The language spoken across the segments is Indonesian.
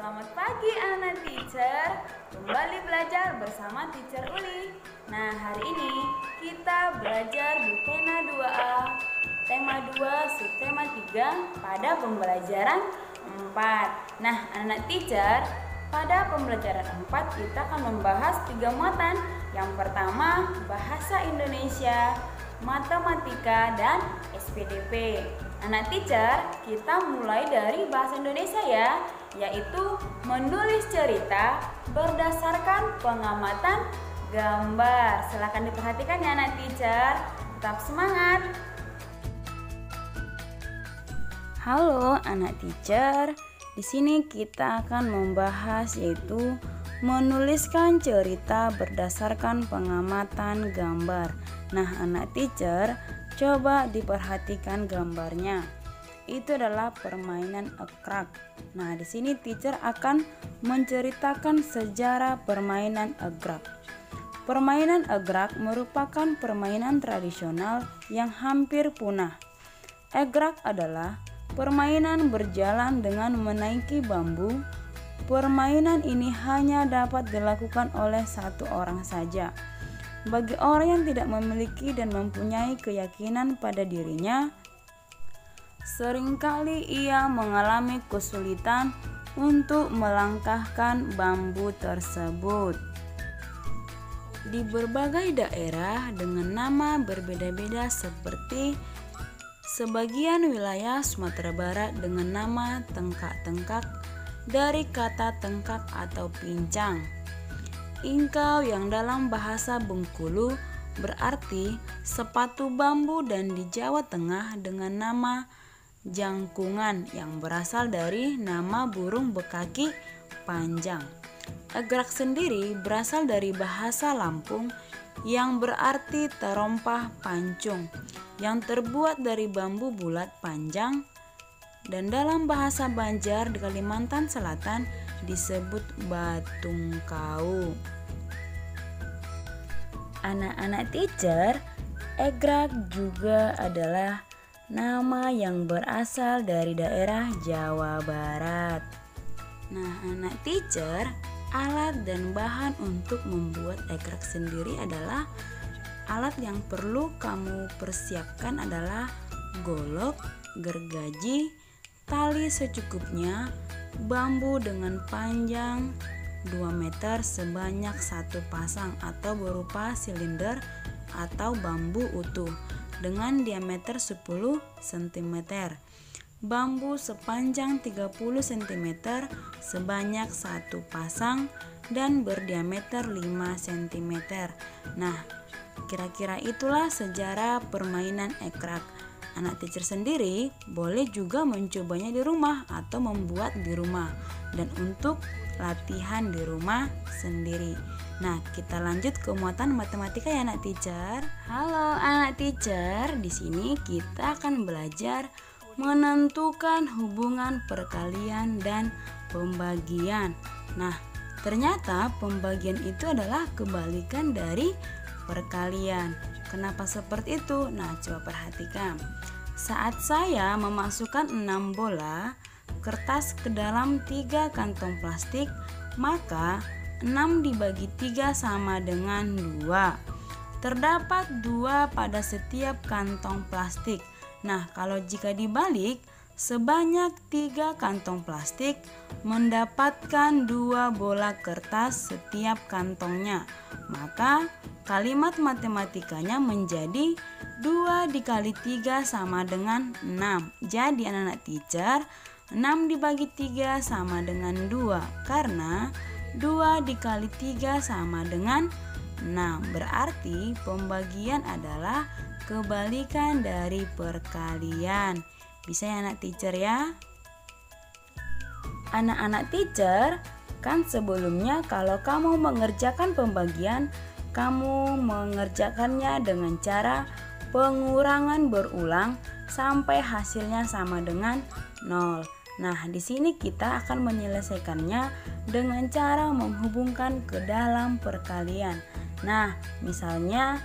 Selamat pagi anak teacher. Kembali belajar bersama teacher Uli. Nah, hari ini kita belajar di pena 2A, tema 2, subtema 3 pada pembelajaran 4. Nah, anak teacher, pada pembelajaran 4 kita akan membahas 3 muatan. Yang pertama, bahasa Indonesia, matematika, dan SPDP. Anak teacher, kita mulai dari bahasa Indonesia ya, yaitu menulis cerita berdasarkan pengamatan gambar. Silakan diperhatikan ya anak teacher. Tetap semangat. Halo anak teacher. Di sini kita akan membahas yaitu menuliskan cerita berdasarkan pengamatan gambar. Nah, anak teacher, coba diperhatikan gambarnya. Itu adalah permainan egrag. Nah, di sini teacher akan menceritakan sejarah permainan egrag. Permainan egrag merupakan permainan tradisional yang hampir punah. Egrag adalah permainan berjalan dengan menaiki bambu. Permainan ini hanya dapat dilakukan oleh satu orang saja. Bagi orang yang tidak memiliki dan mempunyai keyakinan pada dirinya, seringkali ia mengalami kesulitan untuk melangkahkan bambu tersebut. Di berbagai daerah dengan nama berbeda-beda seperti sebagian wilayah Sumatera Barat dengan nama tengkak-tengkak dari kata tengkak atau pincang. Ingkau yang dalam bahasa Bengkulu berarti sepatu bambu, dan di Jawa Tengah dengan nama jangkungan yang berasal dari nama burung bekaki panjang. Egrag sendiri berasal dari bahasa Lampung yang berarti terompah pancung yang terbuat dari bambu bulat panjang, dan dalam bahasa Banjar di Kalimantan Selatan disebut batungkau. Anak-anak teacher, egrag juga adalah nama yang berasal dari daerah Jawa Barat. Nah, anak teacher, alat dan bahan untuk membuat egrag sendiri adalah alat yang perlu kamu persiapkan adalah golok, gergaji, tali secukupnya, bambu dengan panjang 2 meter sebanyak 1 pasang atau berupa silinder atau bambu utuh dengan diameter 10 cm, bambu sepanjang 30 cm sebanyak 1 pasang dan berdiameter 5 cm. Nah, kira-kira itulah sejarah permainan egrag. Anak teacher sendiri boleh juga mencobanya di rumah atau membuat di rumah dan untuk latihan di rumah sendiri. Nah, kita lanjut ke muatan matematika ya anak teacher. Halo anak teacher, di sini kita akan belajar menentukan hubungan perkalian dan pembagian. Nah, ternyata pembagian itu adalah kebalikan dari perkalian. Kenapa seperti itu? Nah, coba perhatikan. Saat saya memasukkan 6 bola kertas ke dalam 3 kantong plastik, maka 6 dibagi 3 sama dengan 2. Terdapat 2 pada setiap kantong plastik. Nah, kalau jika dibalik, sebanyak 3 kantong plastik mendapatkan 2 bola kertas setiap kantongnya. Maka kalimat matematikanya menjadi 2 dikali 3 sama dengan 6. Jadi anak-anak teacher, 6 dibagi 3 sama dengan 2 karena 2 dikali 3 sama dengan 6. Berarti pembagian adalah kebalikan dari perkalian. Bisa ya anak teacher ya? Anak-anak teacher, kan sebelumnya kalau kamu mengerjakan pembagian, kamu mengerjakannya dengan cara pengurangan berulang sampai hasilnya sama dengan 0. Nah, di sini kita akan menyelesaikannya dengan cara menghubungkan ke dalam perkalian. Nah, misalnya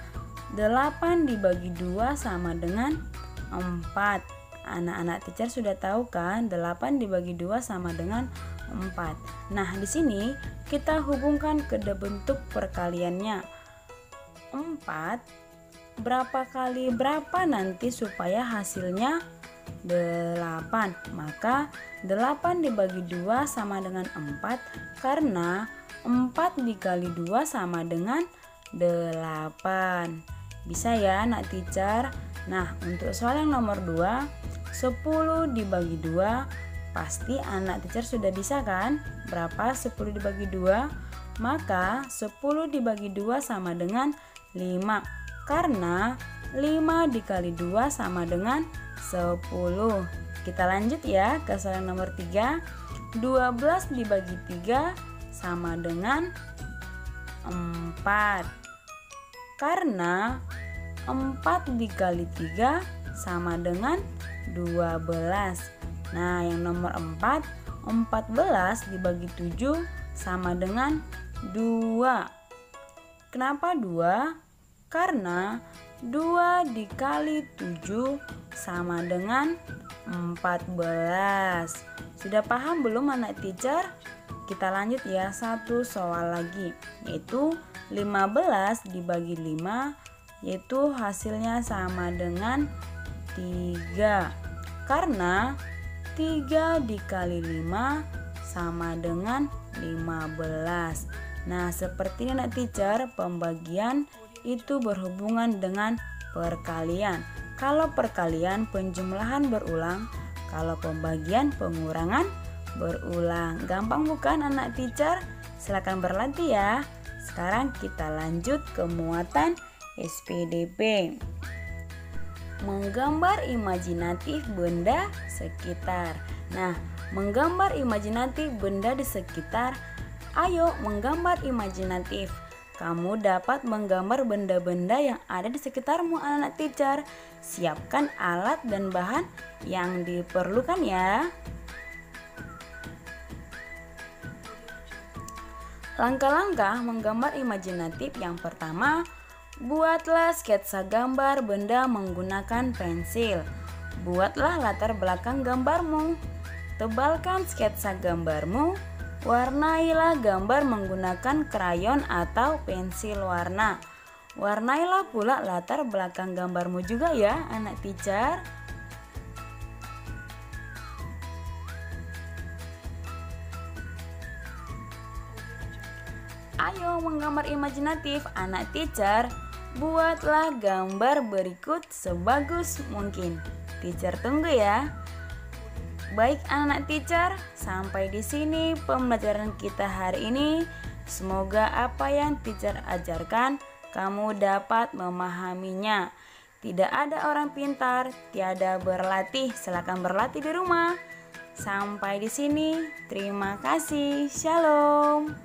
8 dibagi 2 sama dengan 4. anak-anak teacher sudah tahu kan 8 dibagi 2 sama dengan 4. Nah, di sini kita hubungkan ke bentuk perkaliannya. 4 berapa kali berapa nanti supaya hasilnya 8. Maka 8 dibagi 2 sama dengan 4 karena 4 dikali 2 sama dengan 8. Bisa ya anak teacher? Nah, untuk soal yang nomor 2, 10 dibagi 2, pasti anak teacher sudah bisa kan? Berapa 10 dibagi 2? Maka 10 dibagi 2 sama dengan 5. Karena 5 dikali 2 sama dengan 10. Kita lanjut ya ke soal yang nomor 3. 12 dibagi 3 sama dengan 4. Karena 4 dikali 3 sama dengan 12. Nah, yang nomor 4, 14 dibagi 7 sama dengan 2. Kenapa 2? Karena 2 dikali 7 sama dengan 14. Sudah paham belum anak teacher? Kita lanjut ya, satu soal lagi, yaitu 15 dibagi 5, yaitu hasilnya sama dengan 3. Karena 3 dikali 5 sama dengan 15. Nah, seperti ini anak teacher, pembagian itu berhubungan dengan perkalian. Kalau perkalian penjumlahan berulang, kalau pembagian pengurangan berulang. Gampang bukan anak teacher? Silakan berlatih ya. Sekarang kita lanjut ke muatan SPDP. Menggambar imajinatif benda sekitar. Nah, menggambar imajinatif benda di sekitar. Ayo menggambar imajinatif. Kamu dapat menggambar benda-benda yang ada di sekitarmu anak teacher. Siapkan alat dan bahan yang diperlukan ya. Langkah-langkah menggambar imajinatif yang pertama, buatlah sketsa gambar benda menggunakan pensil. Buatlah latar belakang gambarmu. Tebalkan sketsa gambarmu. Warnailah gambar menggunakan krayon atau pensil warna. Warnailah pula latar belakang gambarmu juga ya anak teacher. Ayo menggambar imajinatif anak teacher. Buatlah gambar berikut sebagus mungkin. Teacher tunggu ya. Baik anak teacher, sampai di sini pembelajaran kita hari ini. Semoga apa yang teacher ajarkan kamu dapat memahaminya. Tidak ada orang pintar tiada berlatih. Silakan berlatih di rumah. Sampai di sini. Terima kasih. Shalom.